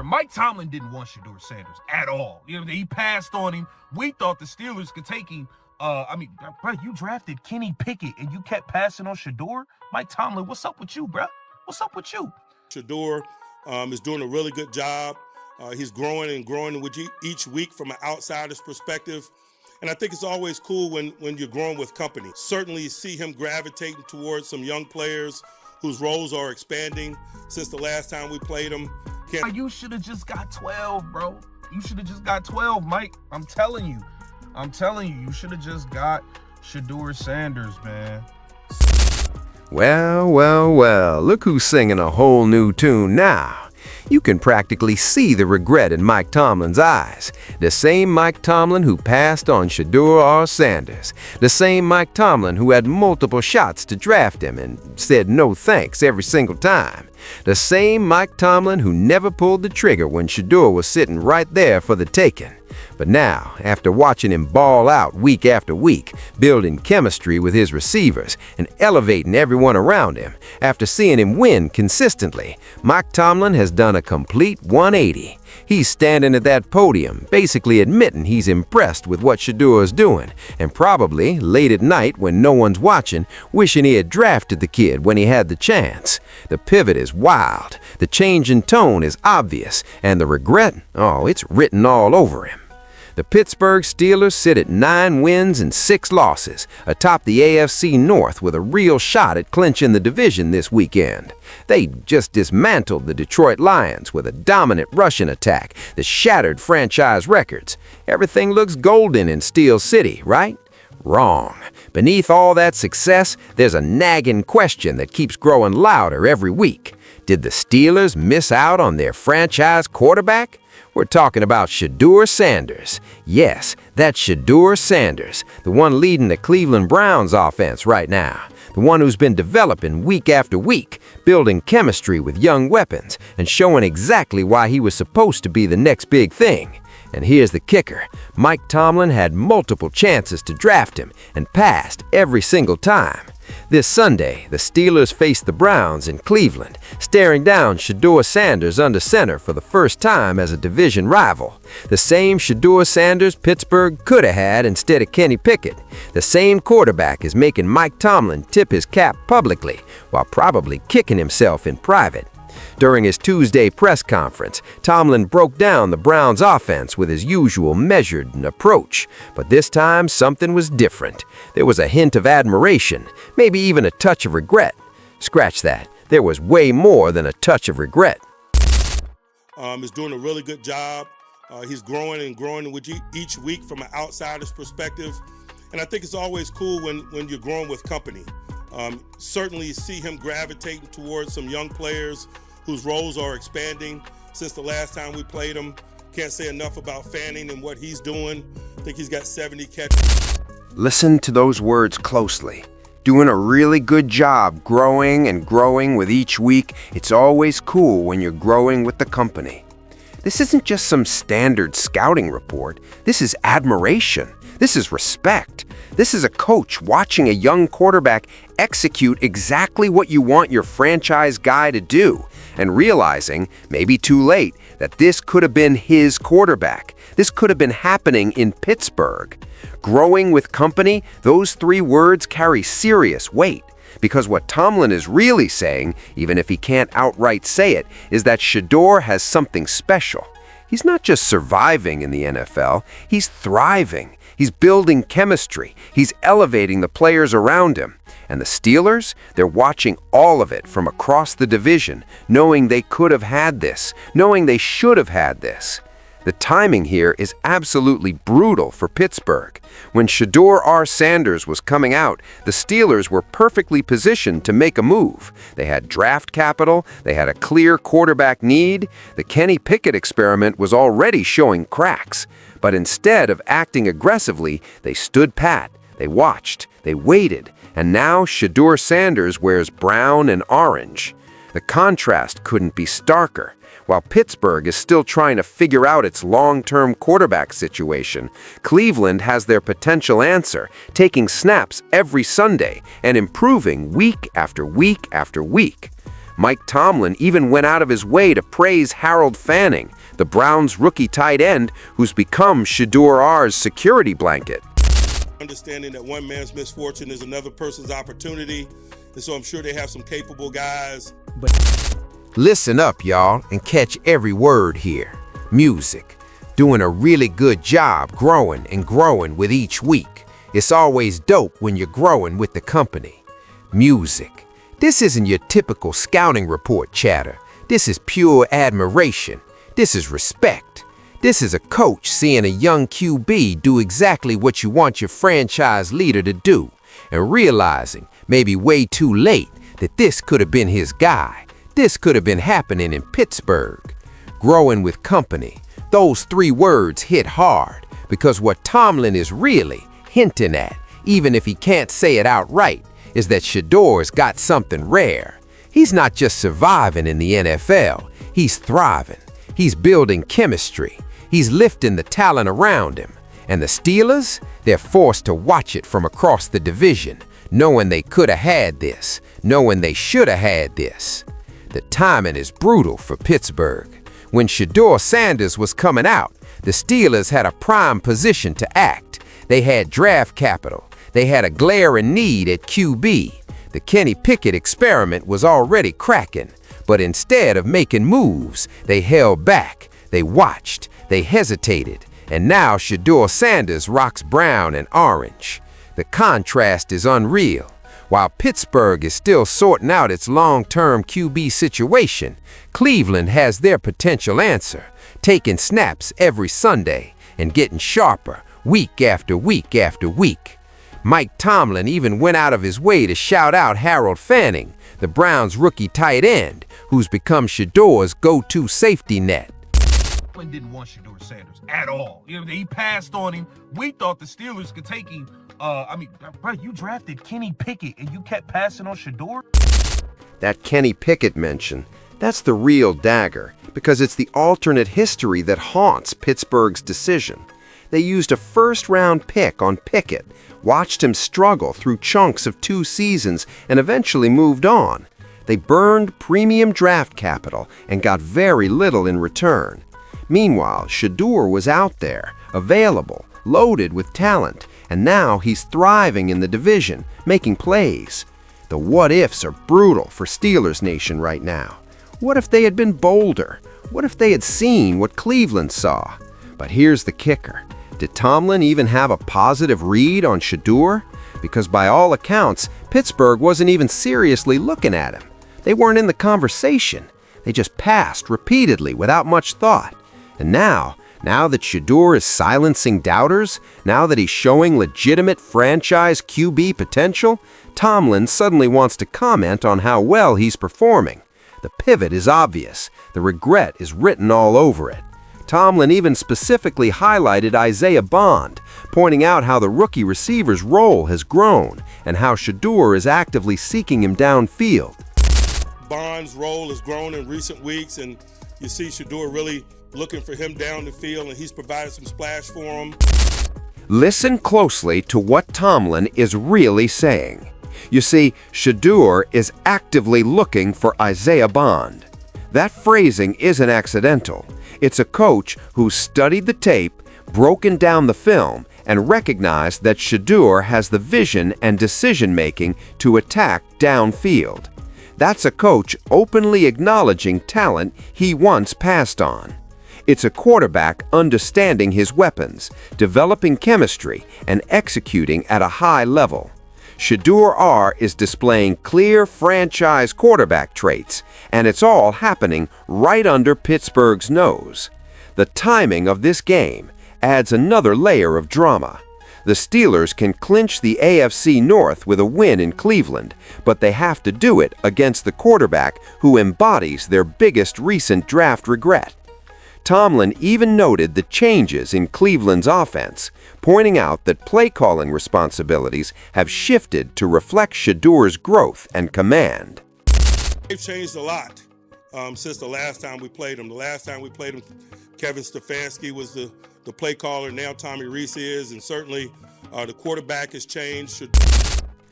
Mike Tomlin didn't want Shedeur Sanders at all. You know, he passed on him. We thought the Steelers could take him. Bro, you drafted Kenny Pickett and you kept passing on Shedeur? Mike Tomlin, what's up with you, bro? What's up with you? Shedeur is doing a really good job. He's growing and growing with each week from an outsider's perspective. And I think it's always cool when you're growing with company. Certainly see him gravitating towards some young players whose roles are expanding since the last time we played them. You should have just got 12, bro. You should have just got 12, Mike. I'm telling you, you should have just got Shedeur Sanders, man. Well, well, well, look who's singing a whole new tune now. You can practically see the regret in Mike Tomlin's eyes. The same Mike Tomlin who passed on Shedeur Sanders. The same Mike Tomlin who had multiple shots to draft him and said no thanks every single time. The same Mike Tomlin who never pulled the trigger when Shedeur was sitting right there for the taking. But now, after watching him ball out week after week, building chemistry with his receivers and elevating everyone around him, after seeing him win consistently, Mike Tomlin has done a complete 180. He's standing at that podium, basically admitting he's impressed with what Shedeur is doing, and probably, late at night when no one's watching, wishing he had drafted the kid when he had the chance. The pivot is wild, the change in tone is obvious, and the regret, oh, it's written all over him. The Pittsburgh Steelers sit at 9 wins and 6 losses, atop the AFC North with a real shot at clinching the division this weekend. They just dismantled the Detroit Lions with a dominant rushing attack that shattered franchise records. Everything looks golden in Steel City, right? Wrong. Beneath all that success, there's a nagging question that keeps growing louder every week. Did the Steelers miss out on their franchise quarterback? We're talking about Shedeur Sanders. Yes, that's Shedeur Sanders, the one leading the Cleveland Browns offense right now. The one who's been developing week after week, building chemistry with young weapons, and showing exactly why he was supposed to be the next big thing. And here's the kicker. Mike Tomlin had multiple chances to draft him and passed every single time. This Sunday, the Steelers face the Browns in Cleveland, staring down Shedeur Sanders under center for the first time as a division rival. The same Shedeur Sanders Pittsburgh could have had instead of Kenny Pickett. The same quarterback is making Mike Tomlin tip his cap publicly while probably kicking himself in private. During his Tuesday press conference, Tomlin broke down the Browns' offense with his usual measured approach. But this time, something was different. There was a hint of admiration, maybe even a touch of regret. Scratch that. There was way more than a touch of regret. He's doing a really good job. He's growing and growing with each week from an outsider's perspective. And I think it's always cool when you're growing with company. Certainly see him gravitating towards some young players whose roles are expanding since the last time we played him. Can't say enough about Fanning and what he's doing. I think he's got 70 catches. Listen to those words closely. Doing a really good job growing and growing with each week. It's always cool when you're growing with the company. This isn't just some standard scouting report. This is admiration. This is respect. This is a coach watching a young quarterback execute exactly what you want your franchise guy to do, and realizing, maybe too late, that this could have been his quarterback. This could have been happening in Pittsburgh. Growing with company, those 3 words carry serious weight. Because what Tomlin is really saying, even if he can't outright say it, is that Shedeur has something special. He's not just surviving in the NFL, he's thriving. He's building chemistry. He's elevating the players around him. And the Steelers, they're watching all of it from across the division, knowing they could have had this, knowing they should have had this. The timing here is absolutely brutal for Pittsburgh. When Shedeur Sanders was coming out, the Steelers were perfectly positioned to make a move. They had draft capital, they had a clear quarterback need. The Kenny Pickett experiment was already showing cracks. But instead of acting aggressively, they stood pat, they watched, they waited, and now Shedeur Sanders wears brown and orange. The contrast couldn't be starker. While Pittsburgh is still trying to figure out its long-term quarterback situation, Cleveland has their potential answer, taking snaps every Sunday and improving week after week after week. Mike Tomlin even went out of his way to praise Harold Fanning, the Browns' rookie tight end who's become Shedeur's security blanket. Understanding that one man's misfortune is another person's opportunity, and so I'm sure they have some capable guys. Listen up, y'all, and catch every word here. Music. Doing a really good job growing and growing with each week. It's always dope when you're growing with the company. Music. This isn't your typical scouting report chatter. This is pure admiration. This is respect. This is a coach seeing a young QB do exactly what you want your franchise leader to do, and realizing, maybe way too late, that this could have been his guy. This could have been happening in Pittsburgh. Growing with company. Those three words hit hard, because what Tomlin is really hinting at, even if he can't say it outright, is that Shedeur's got something rare. He's not just surviving in the NFL, he's thriving. He's building chemistry. He's lifting the talent around him. And the Steelers, they're forced to watch it from across the division, knowing they could have had this, knowing they should have had this. The timing is brutal for Pittsburgh. When Shedeur Sanders was coming out, the Steelers had a prime position to act. They had draft capital. They had a glaring need at QB. The Kenny Pickett experiment was already cracking, but instead of making moves, they held back, they watched, they hesitated, and now Shedeur Sanders rocks brown and orange. The contrast is unreal. While Pittsburgh is still sorting out its long-term QB situation, Cleveland has their potential answer, taking snaps every Sunday and getting sharper week after week after week. Mike Tomlin even went out of his way to shout out Harold Fanning, the Browns' rookie tight end, who's become Shedeur's go-to safety net. Tomlin didn't want Shedeur Sanders at all. He passed on him. We thought the Steelers could take him. Bro, you drafted Kenny Pickett and you kept passing on Shedeur? That Kenny Pickett mention, that's the real dagger, because it's the alternate history that haunts Pittsburgh's decision. They used a first-round pick on Pickett, watched him struggle through chunks of 2 seasons, and eventually moved on. They burned premium draft capital and got very little in return. Meanwhile, Shedeur was out there, available, loaded with talent, and now he's thriving in the division, making plays. The what-ifs are brutal for Steelers Nation right now. What if they had been bolder? What if they had seen what Cleveland saw? But here's the kicker. Did Tomlin even have a positive read on Shedeur? Because by all accounts, Pittsburgh wasn't even seriously looking at him. They weren't in the conversation. They just passed repeatedly without much thought. And now that Shedeur is silencing doubters, now that he's showing legitimate franchise QB potential, Tomlin suddenly wants to comment on how well he's performing. The pivot is obvious. The regret is written all over it. Tomlin even specifically highlighted Isaiah Bond, pointing out how the rookie receiver's role has grown and how Shedeur is actively seeking him downfield. Bond's role has grown in recent weeks, and you see Shedeur really looking for him down the field, and he's provided some splash for him. Listen closely to what Tomlin is really saying. You see, Shedeur is actively looking for Isaiah Bond. That phrasing isn't accidental. It's a coach who's studied the tape, broken down the film, and recognized that Shedeur has the vision and decision-making to attack downfield. That's a coach openly acknowledging talent he once passed on. It's a quarterback understanding his weapons, developing chemistry, and executing at a high level. Shedeur is displaying clear franchise quarterback traits, and it's all happening right under Pittsburgh's nose. The timing of this game adds another layer of drama. The Steelers can clinch the AFC North with a win in Cleveland, but they have to do it against the quarterback who embodies their biggest recent draft regret. Tomlin even noted the changes in Cleveland's offense, pointing out that play-calling responsibilities have shifted to reflect Shedeur's growth and command. They've changed a lot since the last time we played them. The last time we played them, Kevin Stefanski was the play caller. Now Tommy Reese is, and certainly the quarterback has changed.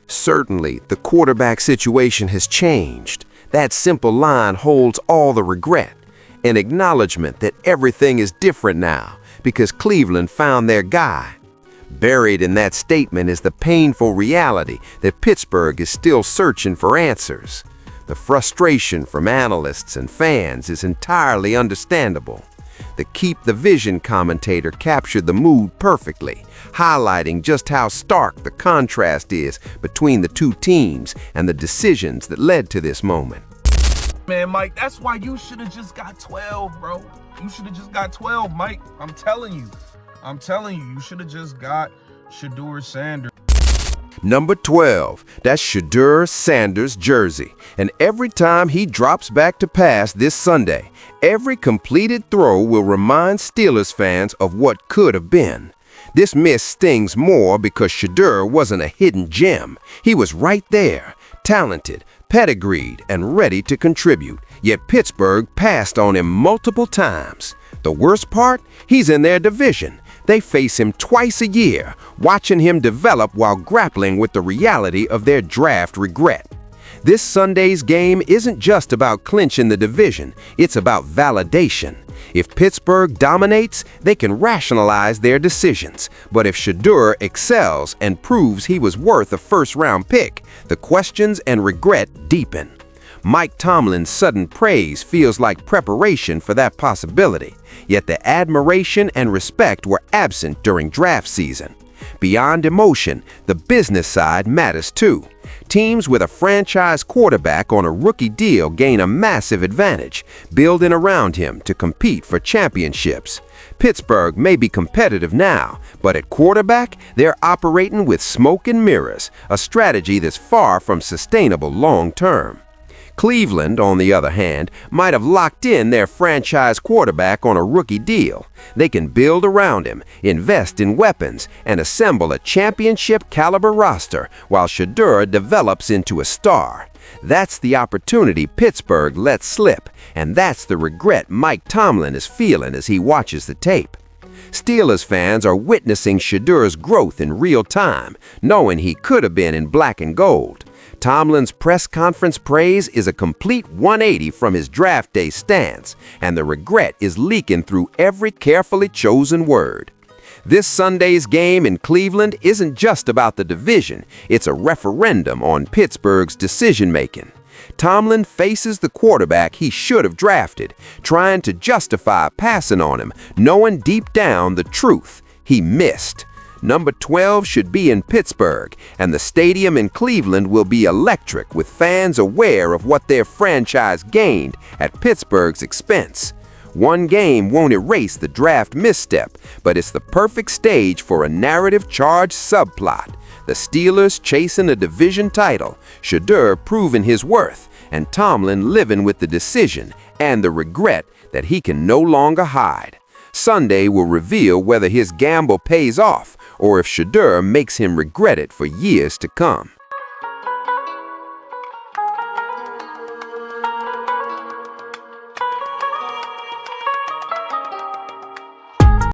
Certainly, the quarterback situation has changed. That simple line holds all the regret, an acknowledgement that everything is different now because Cleveland found their guy. Buried in that statement is the painful reality that Pittsburgh is still searching for answers. The frustration from analysts and fans is entirely understandable. The Keep the Vision commentator captured the mood perfectly, highlighting just how stark the contrast is between the two teams and the decisions that led to this moment. Man, Mike, that's why you should have just got 12, bro. You should have just got 12, Mike. I'm telling you, you should have just got Shedeur Sanders. Number 12, that's Shedeur Sanders' jersey. And every time he drops back to pass this Sunday, every completed throw will remind Steelers fans of what could have been. This miss stings more because Shedeur wasn't a hidden gem. He was right there, talented, pedigreed, and ready to contribute. Yet Pittsburgh passed on him multiple times. The worst part? He's in their division. They face him twice a year, watching him develop while grappling with the reality of their draft regret. This Sunday's game isn't just about clinching the division, it's about validation. If Pittsburgh dominates, they can rationalize their decisions. But if Shedeur excels and proves he was worth a first-round pick, the questions and regret deepen. Mike Tomlin's sudden praise feels like preparation for that possibility, yet the admiration and respect were absent during draft season. Beyond emotion, the business side matters too. Teams with a franchise quarterback on a rookie deal gain a massive advantage, building around him to compete for championships. Pittsburgh may be competitive now, but at quarterback, they're operating with smoke and mirrors, a strategy that's far from sustainable long-term. Cleveland, on the other hand, might have locked in their franchise quarterback on a rookie deal. They can build around him, invest in weapons, and assemble a championship-caliber roster while Shedeur develops into a star. That's the opportunity Pittsburgh lets slip, and that's the regret Mike Tomlin is feeling as he watches the tape. Steelers fans are witnessing Shedeur's growth in real time, knowing he could have been in black and gold. Tomlin's press conference praise is a complete 180 from his draft day stance, and the regret is leaking through every carefully chosen word. This Sunday's game in Cleveland isn't just about the division, it's a referendum on Pittsburgh's decision-making. Tomlin faces the quarterback he should have drafted, trying to justify passing on him, knowing deep down the truth: he missed. Number 12 should be in Pittsburgh, and the stadium in Cleveland will be electric with fans aware of what their franchise gained at Pittsburgh's expense. One game won't erase the draft misstep, but it's the perfect stage for a narrative-charged subplot. The Steelers chasing a division title, Shedeur proving his worth, and Tomlin living with the decision and the regret that he can no longer hide. Sunday will reveal whether his gamble pays off or if Shedeur makes him regret it for years to come.